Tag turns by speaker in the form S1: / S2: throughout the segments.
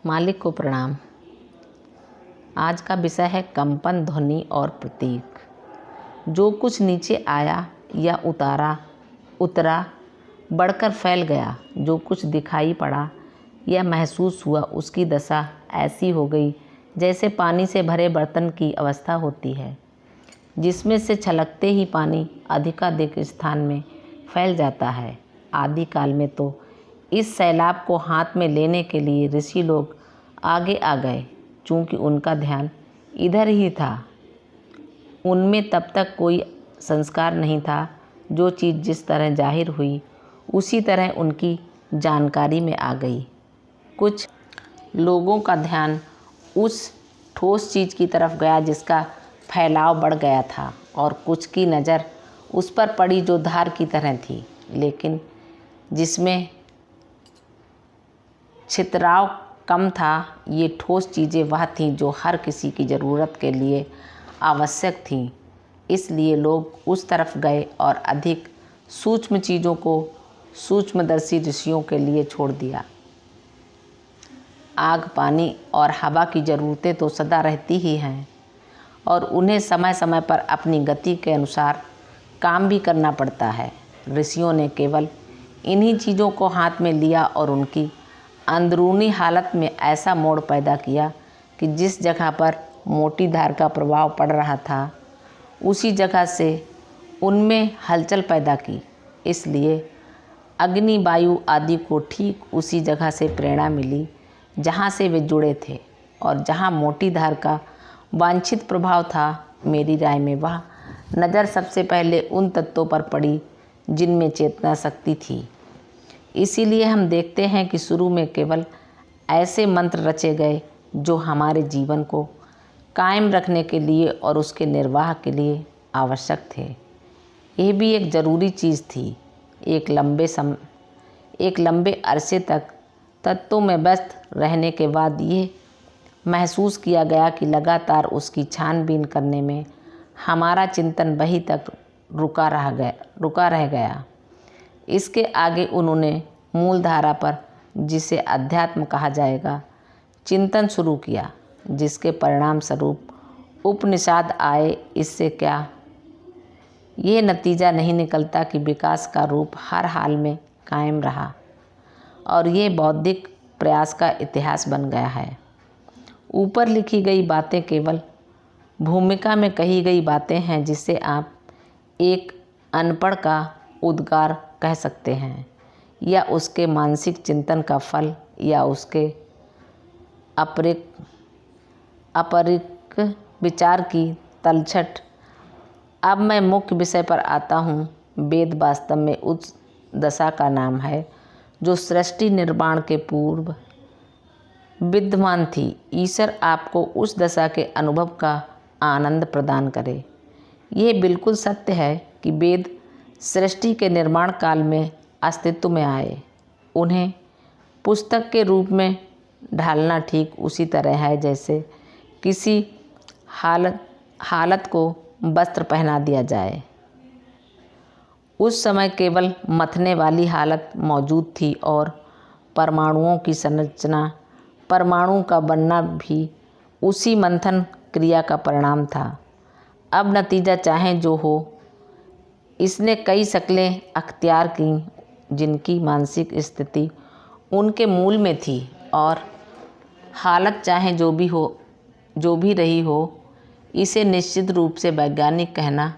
S1: मालिक को प्रणाम। आज का विषय है कंपन, ध्वनि और प्रतीक। जो कुछ नीचे आया या उतरा बढ़कर फैल गया, जो कुछ दिखाई पड़ा या महसूस हुआ, उसकी दशा ऐसी हो गई जैसे पानी से भरे बर्तन की अवस्था होती है, जिसमें से छलकते ही पानी अधिकाधिक स्थान में फैल जाता है। आदि काल में तो इस सैलाब को हाथ में लेने के लिए ऋषि लोग आगे आ गए, चूँकि उनका ध्यान इधर ही था। उनमें तब तक कोई संस्कार नहीं था। जो चीज़ जिस तरह जाहिर हुई उसी तरह उनकी जानकारी में आ गई। कुछ लोगों का ध्यान उस ठोस चीज़ की तरफ गया जिसका फैलाव बढ़ गया था, और कुछ की नज़र उस पर पड़ी जो धार की तरह थी, लेकिन जिसमें छितराव कम था। ये ठोस चीज़ें वह थीं जो हर किसी की ज़रूरत के लिए आवश्यक थीं। इसलिए लोग उस तरफ गए और अधिक सूक्ष्म चीज़ों को सूक्ष्मदर्शी ऋषियों के लिए छोड़ दिया। आग, पानी और हवा की ज़रूरतें तो सदा रहती ही हैं, और उन्हें समय समय पर अपनी गति के अनुसार काम भी करना पड़ता है। ऋषियों ने केवल इन्हीं चीज़ों को हाथ में लिया और उनकी अंदरूनी हालत में ऐसा मोड़ पैदा किया कि जिस जगह पर मोटी धार का प्रभाव पड़ रहा था, उसी जगह से उनमें हलचल पैदा की। इसलिए अग्नि, वायु आदि को ठीक उसी जगह से प्रेरणा मिली जहाँ से वे जुड़े थे, और जहाँ मोटी धार का वांछित प्रभाव था। मेरी राय में वह नज़र सबसे पहले उन तत्वों पर पड़ी जिनमें चेतना शक्ति थी। इसीलिए हम देखते हैं कि शुरू में केवल ऐसे मंत्र रचे गए जो हमारे जीवन को कायम रखने के लिए और उसके निर्वाह के लिए आवश्यक थे। यह भी एक ज़रूरी चीज़ थी। एक लंबे अरसे तक तत्वों में व्यस्त रहने के बाद ये महसूस किया गया कि लगातार उसकी छानबीन करने में हमारा चिंतन वहीं तक रुका रह गया। इसके आगे उन्होंने मूल धारा पर, जिसे अध्यात्म कहा जाएगा, चिंतन शुरू किया, जिसके परिणाम स्वरूप उपनिषद आए। इससे क्या ये नतीजा नहीं निकलता कि विकास का रूप हर हाल में कायम रहा, और ये बौद्धिक प्रयास का इतिहास बन गया है। ऊपर लिखी गई बातें केवल भूमिका में कही गई बातें हैं, जिसे आप एक अनपढ़ का उद्गार कह सकते हैं, या उसके मानसिक चिंतन का फल, या उसके अपरिक विचार की तलछट। अब मैं मुख्य विषय पर आता हूँ। वेद वास्तव में उस दशा का नाम है जो सृष्टि निर्माण के पूर्व विद्यमान थी। ईश्वर आपको उस दशा के अनुभव का आनंद प्रदान करे। यह बिल्कुल सत्य है कि वेद सृष्टि के निर्माण काल में अस्तित्व में आए। उन्हें पुस्तक के रूप में ढालना ठीक उसी तरह है जैसे किसी हालत को वस्त्र पहना दिया जाए। उस समय केवल मथने वाली हालत मौजूद थी, और परमाणुओं की संरचना, परमाणु का बनना भी उसी मंथन क्रिया का परिणाम था। अब नतीजा चाहे जो हो, इसने कई शक्लें अख्तियार की, जिनकी मानसिक स्थिति उनके मूल में थी, और हालत चाहे जो भी रही हो, इसे निश्चित रूप से वैज्ञानिक कहना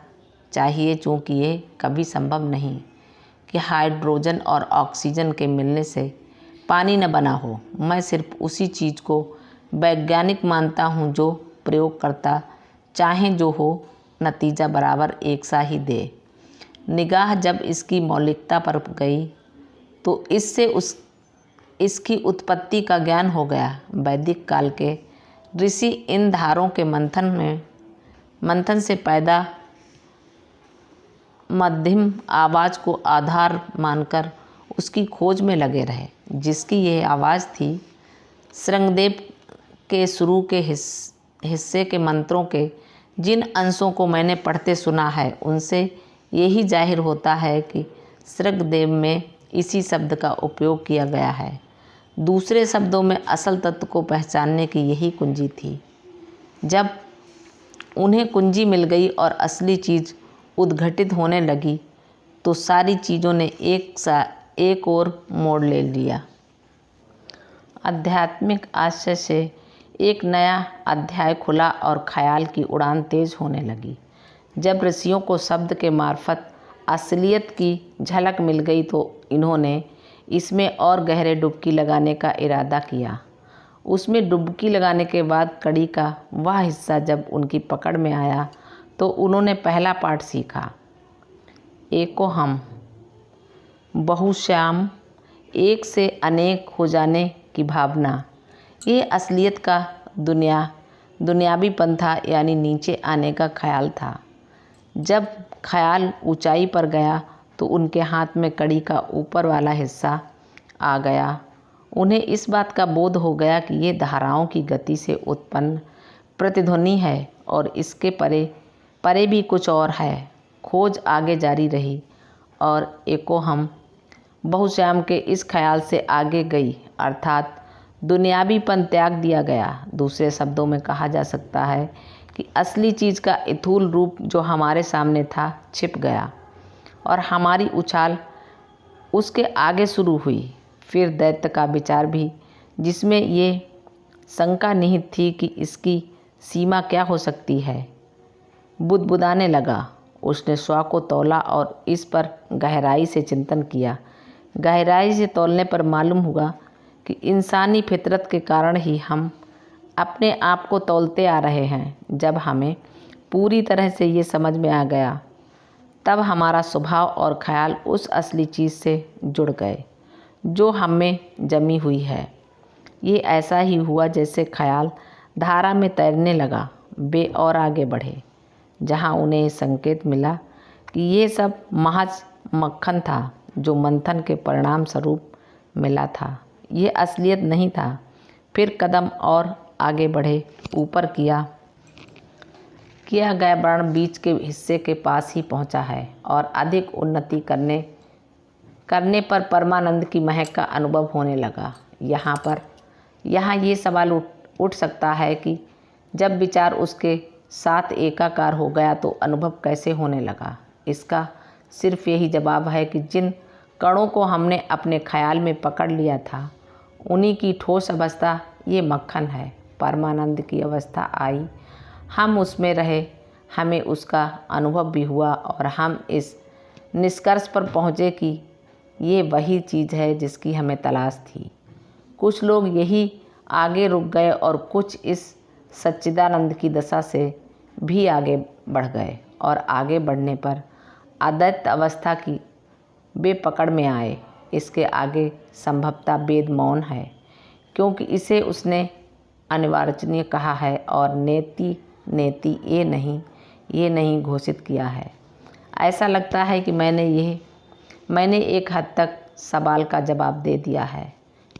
S1: चाहिए, चूँकि ये कभी संभव नहीं कि हाइड्रोजन और ऑक्सीजन के मिलने से पानी न बना हो। मैं सिर्फ उसी चीज़ को वैज्ञानिक मानता हूँ जो प्रयोगकर्ता चाहे जो हो, नतीजा बराबर एक सा ही दे। निगाह जब इसकी मौलिकता पर गई तो इससे इसकी उत्पत्ति का ज्ञान हो गया। वैदिक काल के ऋषि इन धारों के मंथन से पैदा मध्यम आवाज़ को आधार मानकर उसकी खोज में लगे रहे। जिसकी यह आवाज़ थी, श्रृंगदेव के शुरू के हिस्से के मंत्रों के जिन अंशों को मैंने पढ़ते सुना है, उनसे यही जाहिर होता है कि श्रृंगदेव में इसी शब्द का उपयोग किया गया है। दूसरे शब्दों में असल तत्व को पहचानने की यही कुंजी थी। जब उन्हें कुंजी मिल गई और असली चीज़ उद्घटित होने लगी तो सारी चीज़ों ने एक और मोड़ ले लिया। आध्यात्मिक आशय से एक नया अध्याय खुला और ख्याल की उड़ान तेज होने लगी। जब ऋषियों को शब्द के मार्फत असलियत की झलक मिल गई तो इन्होंने इसमें और गहरे डुबकी लगाने का इरादा किया। उसमें डुबकी लगाने के बाद कड़ी का वह हिस्सा जब उनकी पकड़ में आया तो उन्होंने पहला पाठ सीखा। एको हम, बहुश्याम, एक से अनेक हो जाने की भावना, ये असलियत का दुनियावीपन था, यानी नीचे आने का ख्याल था। जब ख्याल ऊंचाई पर गया तो उनके हाथ में कड़ी का ऊपर वाला हिस्सा आ गया। उन्हें इस बात का बोध हो गया कि ये धाराओं की गति से उत्पन्न प्रतिध्वनि है और इसके परे भी कुछ और है। खोज आगे जारी रही और एको हम बहुश्याम के इस ख्याल से आगे गई, अर्थात दुनियावीपन त्याग दिया गया। दूसरे शब्दों में कहा जा सकता है कि असली चीज़ का स्थूल रूप जो हमारे सामने था छिप गया और हमारी उछाल उसके आगे शुरू हुई। फिर दैत्य का विचार भी, जिसमें ये शंका निहित थी कि इसकी सीमा क्या हो सकती है, बुदबुदाने लगा। उसने स्व को तौला और इस पर गहराई से चिंतन किया। गहराई से तौलने पर मालूम हुआ कि इंसानी फितरत के कारण ही हम अपने आप को तौलते आ रहे हैं। जब हमें पूरी तरह से ये समझ में आ गया तब हमारा स्वभाव और ख्याल उस असली चीज़ से जुड़ गए जो हम में जमी हुई है। ये ऐसा ही हुआ जैसे ख्याल धारा में तैरने लगा। वे और आगे बढ़े जहाँ उन्हें संकेत मिला कि ये सब महज मक्खन था जो मंथन के परिणाम स्वरूप मिला था, ये असलियत नहीं था। फिर कदम और आगे बढ़े, ऊपर किया गया वर्ण बीच के हिस्से के पास ही पहुंचा है और अधिक उन्नति करने पर परमानंद की महक का अनुभव होने लगा। यहाँ ये सवाल उठ सकता है कि जब विचार उसके साथ एकाकार हो गया तो अनुभव कैसे होने लगा। इसका सिर्फ यही जवाब है कि जिन कणों को हमने अपने ख्याल में पकड़ लिया था उन्हीं की ठोस अवस्था ये मक्खन है। परमानंद की अवस्था आई, हम उसमें रहे, हमें उसका अनुभव भी हुआ और हम इस निष्कर्ष पर पहुँचे कि ये वही चीज़ है जिसकी हमें तलाश थी। कुछ लोग यही आगे रुक गए और कुछ इस सच्चिदानंद की दशा से भी आगे बढ़ गए और आगे बढ़ने पर अद्वैत अवस्था की बेपकड़ में आए। इसके आगे संभवतः वेद मौन है क्योंकि इसे उसने अनिवार्यनीय कहा है और नेति नेति ये नहीं घोषित किया है। ऐसा लगता है कि मैंने एक हद तक सवाल का जवाब दे दिया है,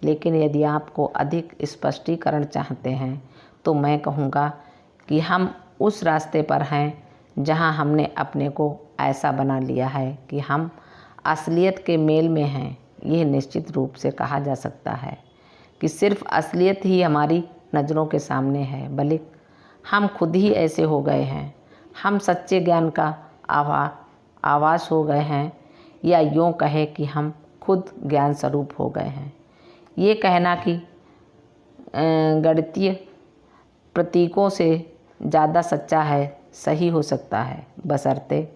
S1: लेकिन यदि आपको अधिक स्पष्टीकरण चाहते हैं तो मैं कहूँगा कि हम उस रास्ते पर हैं जहाँ हमने अपने को ऐसा बना लिया है कि हम असलियत के मेल में हैं। यह निश्चित रूप से कहा जा सकता है कि सिर्फ असलियत ही हमारी नज़रों के सामने है, बल्कि हम खुद ही ऐसे हो गए हैं। हम सच्चे ज्ञान का आवास हो गए हैं, या यूँ कहे कि हम खुद ज्ञान स्वरूप हो गए हैं। ये कहना कि गणितीय प्रतीकों से ज़्यादा सच्चा है सही हो सकता है, बशर्ते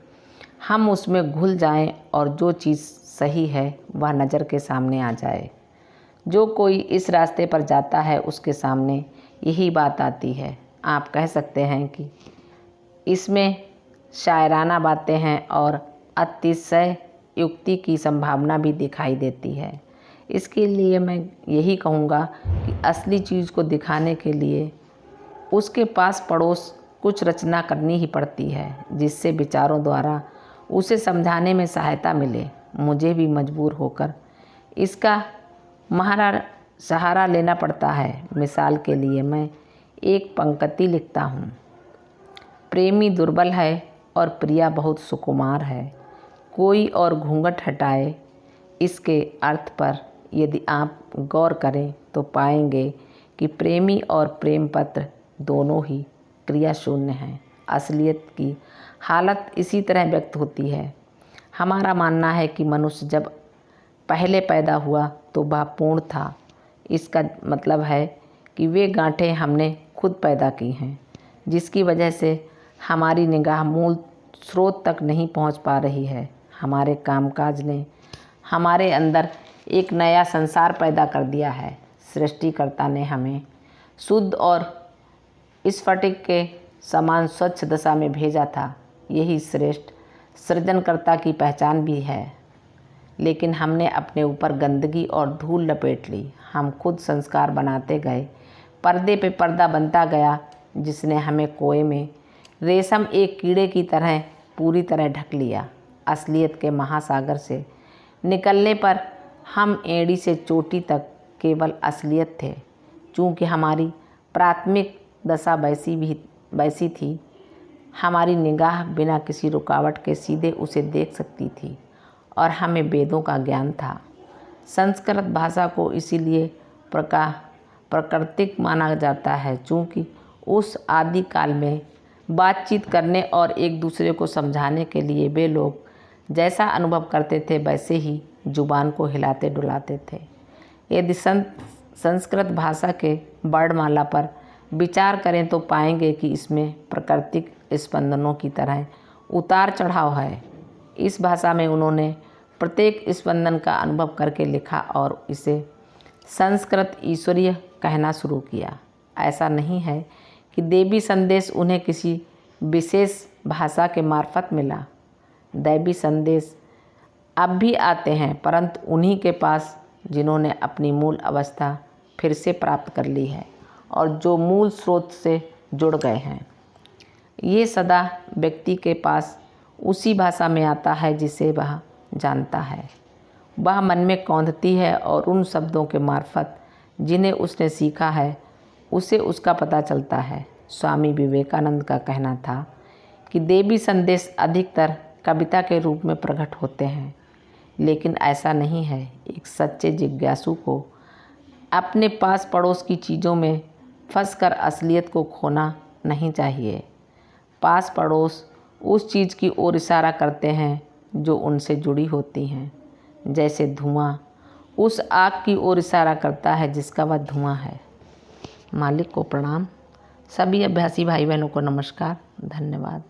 S1: हम उसमें घुल जाएं और जो चीज़ सही है वह नज़र के सामने आ जाए। जो कोई इस रास्ते पर जाता है उसके सामने यही बात आती है। आप कह सकते हैं कि इसमें शायराना बातें हैं और अतिशय युक्ति की संभावना भी दिखाई देती है। इसके लिए मैं यही कहूँगा कि असली चीज़ को दिखाने के लिए उसके पास पड़ोस कुछ रचना करनी ही पड़ती है, जिससे विचारों द्वारा उसे समझाने में सहायता मिले। मुझे भी मजबूर होकर इसका सहारा लेना पड़ता है। मिसाल के लिए मैं एक पंक्ति लिखता हूँ, प्रेमी दुर्बल है और प्रिया बहुत सुकुमार है, कोई और घूंघट हटाए इसके अर्थ पर यदि आप गौर करें तो पाएंगे कि प्रेमी और प्रेम पत्र दोनों ही क्रिया शून्य हैं। असलियत की हालत इसी तरह व्यक्त होती है। हमारा मानना है कि मनुष्य जब पहले पैदा हुआ तो वह पूर्ण था। इसका मतलब है कि वे गांठें हमने खुद पैदा की हैं, जिसकी वजह से हमारी निगाह मूल स्रोत तक नहीं पहुंच पा रही है। हमारे कामकाज ने हमारे अंदर एक नया संसार पैदा कर दिया है। सृष्टिकर्ता ने हमें शुद्ध और स्फटिक के समान स्वच्छ दशा में भेजा था। यही श्रेष्ठ सृजनकर्ता की पहचान भी है। लेकिन हमने अपने ऊपर गंदगी और धूल लपेट ली। हम खुद संस्कार बनाते गए, पर्दे पे पर्दा बनता गया, जिसने हमें कोए में रेशम एक कीड़े की तरह पूरी तरह ढक लिया। असलियत के महासागर से निकलने पर हम एड़ी से चोटी तक केवल असलियत थे। चूँकि हमारी प्राथमिक दशा वैसी थी, हमारी निगाह बिना किसी रुकावट के सीधे उसे देख सकती थी और हमें वेदों का ज्ञान था। संस्कृत भाषा को इसीलिए प्राकृतिक माना जाता है, चूँकि उस आदि काल में बातचीत करने और एक दूसरे को समझाने के लिए वे लोग जैसा अनुभव करते थे वैसे ही जुबान को हिलाते डुलाते थे। यदि संस्कृत भाषा के वर्णमाला पर विचार करें तो पाएंगे कि इसमें प्राकृतिक स्पंदनों की तरह उतार चढ़ाव है। इस भाषा में उन्होंने प्रत्येक स्पंदन का अनुभव करके लिखा और इसे संस्कृत ईश्वरीय कहना शुरू किया। ऐसा नहीं है कि देवी संदेश उन्हें किसी विशेष भाषा के मार्फत मिला। दैवी संदेश अब भी आते हैं, परंतु उन्हीं के पास जिन्होंने अपनी मूल अवस्था फिर से प्राप्त कर ली है और जो मूल स्रोत से जुड़ गए हैं। ये सदा व्यक्ति के पास उसी भाषा में आता है जिसे वह जानता है। वह मन में कौंधती है और उन शब्दों के मार्फत जिन्हें उसने सीखा है उसे उसका पता चलता है। स्वामी विवेकानंद का कहना था कि देवी संदेश अधिकतर कविता के रूप में प्रकट होते हैं, लेकिन ऐसा नहीं है। एक सच्चे जिज्ञासु को अपने पास पड़ोस की चीज़ों में फंसकर असलियत को खोना नहीं चाहिए। पास पड़ोस उस चीज़ की ओर इशारा करते हैं जो उनसे जुड़ी होती हैं, जैसे धुआं उस आग की ओर इशारा करता है जिसका वह धुआं है। मालिक को प्रणाम। सभी अभ्यासी भाई बहनों को नमस्कार। धन्यवाद।